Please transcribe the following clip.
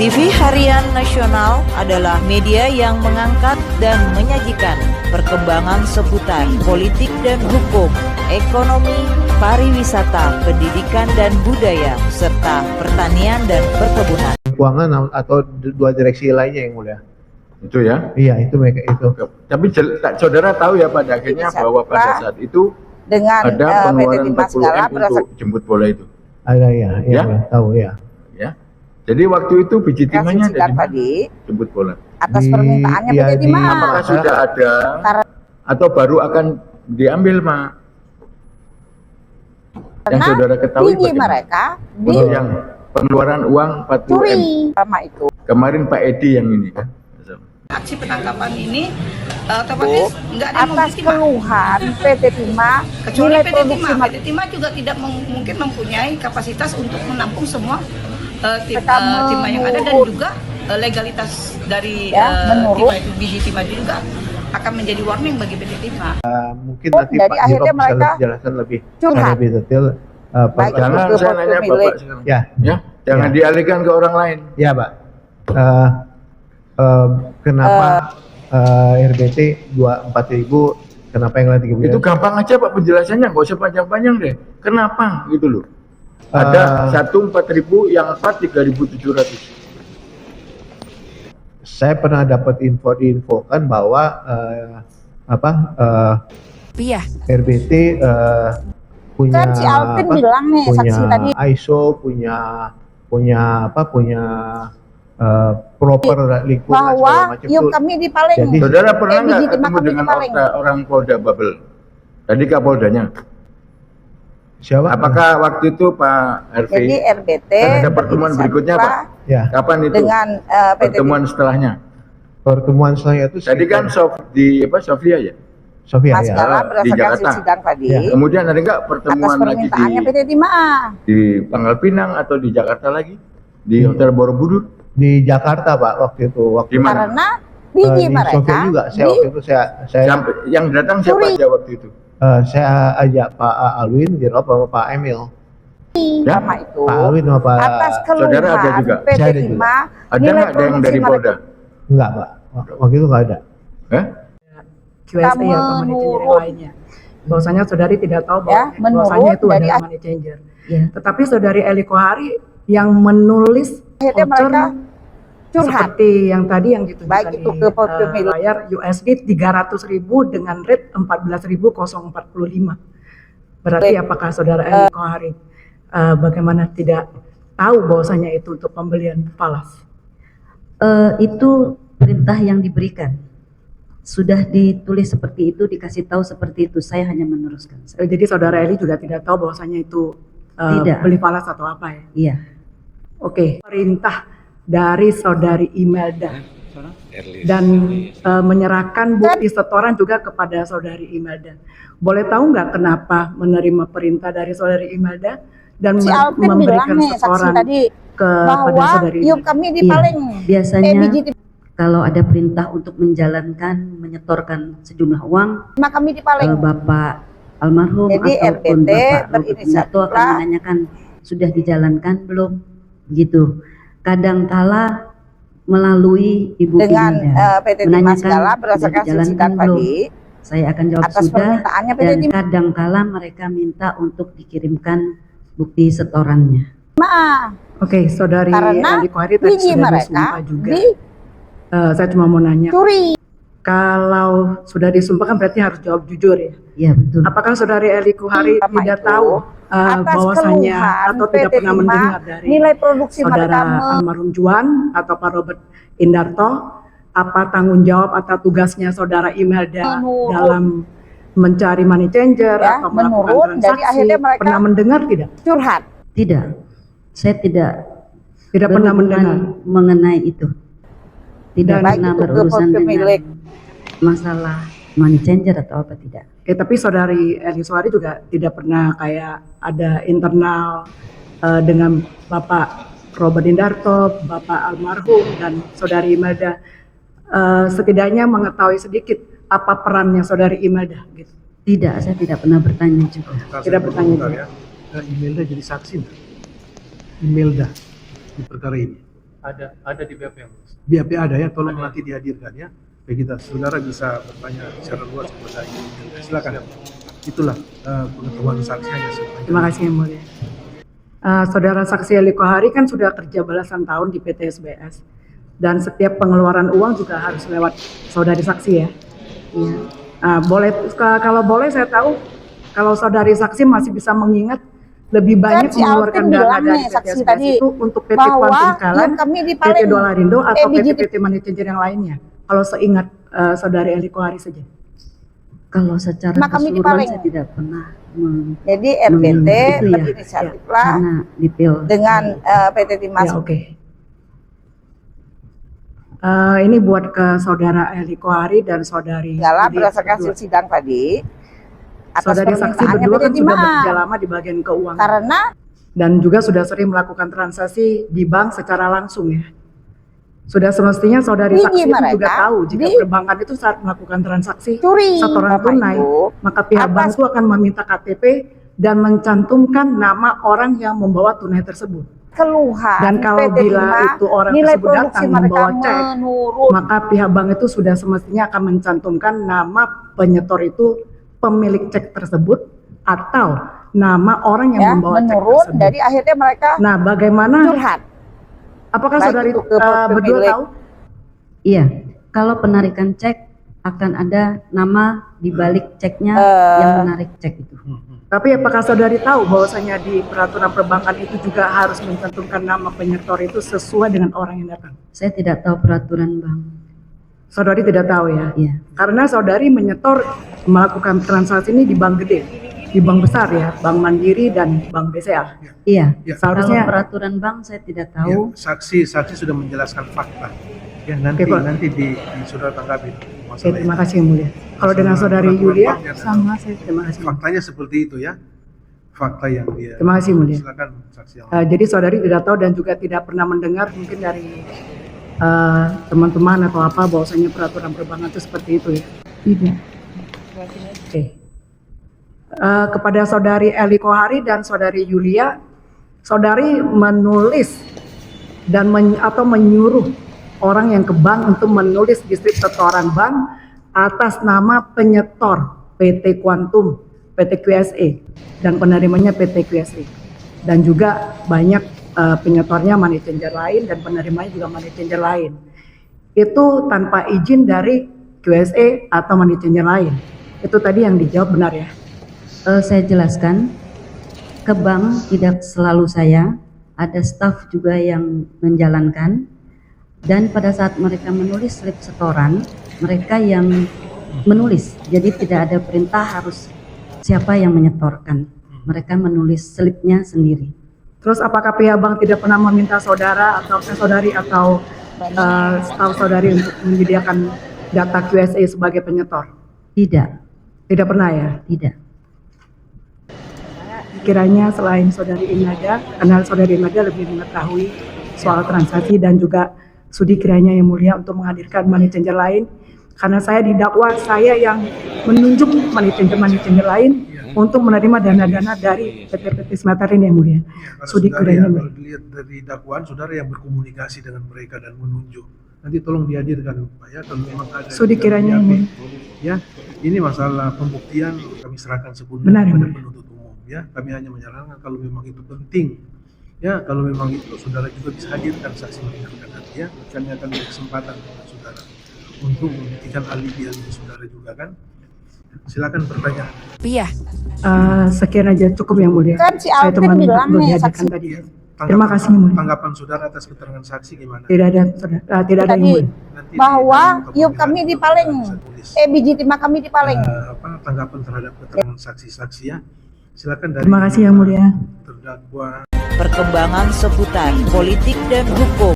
TV Harian Nasional adalah media yang mengangkat dan menyajikan perkembangan seputar politik dan hukum, ekonomi, pariwisata, pendidikan dan budaya, serta pertanian dan perkebunan. Keuangan atau dua direksi lainnya yang mulia. Itu ya? Iya, itu mereka itu. Tapi saudara tahu ya pada akhirnya bahwa pada saat itu dengan ada pengeluaran PT 40 M untuk jemput bola itu. Ada ya, Ya? tahu ya. Ya. Jadi waktu itu biji timahnya ada di mana? tadi Jemput bola. atas permintaannya PT Timah. Apakah sudah ada atau baru akan diambil, Mak? Yang saudara ketahui biji bagaimana? mereka Untuk yang pengeluaran uang 40 M. dicuri sama itu. Kemarin Pak Edi yang ini kan. Aksi penangkapan ini otomatis nggak ada yang Atas memberi timah. keluhan PT Timah, Kecuali nilai PT produksi Timah. PT Timah juga tidak mungkin mempunyai kapasitas untuk menampung semua timah yang ada, dan juga legalitas dari timah itu, biji timah itu juga akan menjadi warning bagi PT Timah. Mungkin nanti Jadi Pak akhirnya Jiro bisa mereka menjelaskan lebih curhat. detail. Baik, Jangan itu saya nanya pemilik. Bapak sekarang. Ya, Ya, jangan Ya. dialihkan ke orang lain. ya Pak. Kenapa RBT 24.000, kenapa yang lain 3.000? Itu gampang aja Pak penjelasannya, nggak usah panjang-panjang deh. Kenapa gitu loh? Ada satu 4.000, yang 4 3.700. Saya pernah dapat diinfokan bahwa RBT punya Kan si Alvin bilang nih, punya saksi tadi. ISO, punya proper lingkungan segala Bahwa macam yuk itu. kami dipaling. Jadi, Saudara pernah biji nggak timah ketemu kami dengan dipaling. orang Polda Babel? Tadi Kapoldanya. Siapa? Apakah waktu itu Pak RV? Jadi RBT Dan ada pertemuan berikutnya Pak? Ya, Kapan itu? dengan PT Pertemuan setelahnya. pertemuan saya itu Tadi kan Sofia ya? Sofia Mas ya. Gala di berdasarkan Jakarta. sidang tadi Ya. Kemudian ada nggak atas pertemuan lagi permintaannya PT Timah. di Pangkal Pinang atau di Jakarta lagi? Di Hotel Borobudur? Di Jakarta Pak waktu itu. Di mana? Karena biji di mereka Sofia juga. Saya waktu itu saya Yang datang siapa Curi. aja waktu itu? saya ajak Pak Alwin, Dirop sama Pak Emil. Ya? sama itu Pak Alwin sama Pak atas Saudara ada keluhan juga? PT Saya ada juga. Timah. Ada nilai nggak ada yang dari produksi Polda? Enggak Pak, waktu itu enggak ada. Eh? QSA Kita ya, money changer menurut. yang lainnya. Bahwasanya saudari tidak tahu bahwa Ya, bahwasanya itu menurut dari adalah money changer. Ya. Tetapi saudari Eli Kohari yang menulis Akhirnya voucher mereka curhat. seperti yang tadi yang ditunjukkan Baik itu ke pemilik. layar USD 300.000 dengan rate 14.045. Berarti apakah saudara Eli Kohari bagaimana tidak tahu bahwasanya itu untuk pembelian falas? Itu perintah yang diberikan. Sudah ditulis seperti itu, dikasih tahu seperti itu. Saya hanya meneruskan. Jadi saudara Eli juga tidak tahu bahwasanya itu Tidak. beli falas atau apa ya? Iya. Oke, perintah dari saudari Imelda dan menyerahkan bukti setoran juga kepada saudari Imelda. Boleh tahu nggak kenapa menerima perintah dari saudari Imelda dan Si Alvin bilang memberikan nih, saksi setoran tadi, kepada bahwa saudari yuk Imelda? kami dipaling. Biasanya biji kalau ada perintah untuk menjalankan, menyetorkan sejumlah uang, timah kami dipaling. Bapak almarhum Jadi ataupun RBT Bapak berinisiatif Roberto akan lah. menanyakan sudah dijalankan belum, gitu. Kadangkala melalui Ibu Dengan Imelda PT Timah menanyakan segala sudah berdasarkan dijalankan sidang belum. tadi Saya akan jawab atas sudah, permintaannya PT dan Timah. kadangkala mereka minta untuk dikirimkan bukti setorannya. Oke, saudari Karena Eli Kohari tadi biji sudah mereka disumpah juga. dicuri. Saya cuma mau nanya, kalau sudah disumpah kan berarti harus jawab jujur ya. Iya betul. Apakah saudari Eli Kohari Sama tidak itu, tahu atas bahwasanya keluhan atau tidak PT pernah Timah, mendengar dari nilai produksi mereka saudara almarhum Juan atau Pak Robert Indarto apa tanggung jawab atau tugasnya saudara Imelda Menurut. dalam mencari money changer Ya, atau menurut. melakukan Jadi transaksi? akhirnya mereka Pernah mendengar tidak? curhat. Tidak, saya tidak Pernah mendengar. mengenai itu. Tidak Dan pernah baik itu ke berurusan pemilik. dengan masalah money changer atau apa, tidak. Oke, tapi saudari Eli Suwari juga tidak pernah kayak ada internal dengan Bapak Robert Indarto, Bapak almarhum dan saudari Imelda, setidaknya mengetahui sedikit apa perannya saudari Imelda gitu. Tidak, saya tidak pernah bertanya juga. Tidak bertanya juga. Imelda jadi saksi nggak? Imelda di perkara ini. Ada di BAP yang mulia. BAP ada ya, tolong nanti dihadirkan ya. Supaya kita saudara bisa bertanya secara luas kepada Ibu. Silakan. Itulah pengetahuan saksi hanya sepanjang. Terima kasih yang mulia. Saudara saksi Eli Kohari kan sudah kerja belasan tahun di PT SBS dan setiap pengeluaran uang juga harus lewat saudari saksi ya. Iya. Kalau boleh saya tahu kalau saudari saksi masih bisa mengingat lebih banyak Kan si mengeluarkan Alvin dana bilang dari nih, PT saksi SBS tadi, itu untuk PT bahwa Quantum Talent, kami di PT Palembang, Dolarindo atau BGT. PT Money Changer yang lainnya. Kalau seingat saudari Eli Kohari saja. Kalau secara Nah, kami di keseluruhan Palembang. saya tidak pernah Jadi RBT itu ya, berinisiatif lah karena detail. dengan PT Timas. Ya oke. Ini buat ke saudara Eli Kohari dan saudari Segala Yudi berdasarkan berdua. hasil sidang tadi atas Saudari saksi permintaannya berdua PT kan sudah Timas. bekerja lama di bagian keuangan Karena dan juga sudah sering melakukan transaksi di bank secara langsung ya. Sudah semestinya saudari Ini saksi itu juga mereka tahu jika di- perbankan itu saat melakukan transaksi curi setoran Bapak tunai, Ibu, maka pihak bank atas itu akan meminta KTP dan mencantumkan nama orang yang membawa tunai tersebut. keluhan Dan kalau PT bila Timas, itu orang nilai tersebut produksi datang mereka membawa cek, menurun. maka pihak bank itu sudah semestinya akan mencantumkan nama penyetor itu pemilik cek tersebut atau nama orang yang Ya, membawa cek menurun. tersebut. Jadi akhirnya mereka Nah, bagaimana? curhat. Apakah Baik saudari itu ke berdua pemilik. tahu? Iya, kalau penarikan cek akan ada nama di balik ceknya yang menarik cek itu. Tapi apakah saudari tahu bahwasanya di peraturan perbankan itu juga harus mencantumkan nama penyetor itu sesuai dengan orang yang datang? Saya tidak tahu peraturan bank. Saudari tidak tahu ya? Iya. Karena saudari menyetor melakukan transaksi ini di bank gede, di bank besar ya, Bank Mandiri dan Bank BCA. Iya. Ya. Seharusnya Kalau peraturan bank saya tidak Ya, tahu. saksi sudah menjelaskan fakta. Ya nanti Oke, Pak. nanti di saudara tanggapi Oke, masalah terima itu. kasih yang mulia. Kalau dengan Masalah saudari peraturan Yulia, bank ya, sama saya terima kasih. Faktanya seperti itu ya. Fakta yang dia. Terima kasih, Mulia. Silakan saksi yang Jadi saudari tidak tahu dan juga tidak pernah mendengar mungkin dari teman-teman atau apa bahwasanya peraturan perbankan itu seperti itu ya? Tidak. Oke. Kepada saudari Eli Kohari dan saudari Yulia, saudari menulis dan atau menyuruh orang yang ke bank untuk menulis di slip setoran bank atas nama penyetor PT Quantum, PT QSE dan penerimanya PT QSE dan juga banyak penyetornya money changer lain dan penerimanya juga money changer lain. Itu tanpa izin dari QSE atau money changer lain. Itu tadi yang dijawab benar ya? Saya jelaskan, ke bank tidak selalu saya, ada staf juga yang menjalankan. Dan pada saat mereka menulis slip setoran, mereka yang menulis. Jadi tidak ada perintah harus siapa yang menyetorkan. Mereka menulis slipnya sendiri. Terus apakah pihak bank tidak pernah meminta saudara atau saudari atau staf saudari untuk menyediakan data QSE sebagai penyetor? Tidak, Tidak pernah ya? tidak. Kiranya selain saudari Inada, karena saudari Inada lebih mengetahui soal transaksi dan juga sudi kiranya yang mulia untuk menghadirkan money changer lain, karena saya didakwa saya yang menunjuk money changer lain untuk menerima dana-dana dari PT Smelter ini yang mulia. Karena Sudi saudara kiranya yang mulia. kalau dilihat dari dakwaan saudara yang berkomunikasi dengan mereka dan menunjuk. Nanti tolong dihadirkan Pak ya kalau memang ada. Sudi di dalam kiranya BAP. yang Ya, ini masalah pembuktian kami serahkan sepenuhnya Benar, yang kepada mulia. penuntut umum ya. Kami hanya menyarankan kalau memang itu penting. Ya, kalau memang itu saudara juga bisa hadirkan saksi mendengarkan nanti ya. Kami akan beri kesempatan kepada saudara untuk membuktikan alibi saudara juga kan. Silakan bertanya. Sekian aja cukup yang mulia. Kan si Saya Alvin cuma minta bilang untuk nih, dihadirkan saksi. tadi. Ya, Terima kasih yang mulia. Tanggapan saudara atas keterangan saksi gimana? Tidak ada, tidak ada yang Tadi mulia. Nanti bahwa di dalam yuk kami di Paleng, bisa tulis. biji timah kami di Paleng. Tanggapan terhadap keterangan saksi-saksi ya. Silakan dari Terima kasih yang mulia. terdakwa Perkembangan seputar politik dan hukum,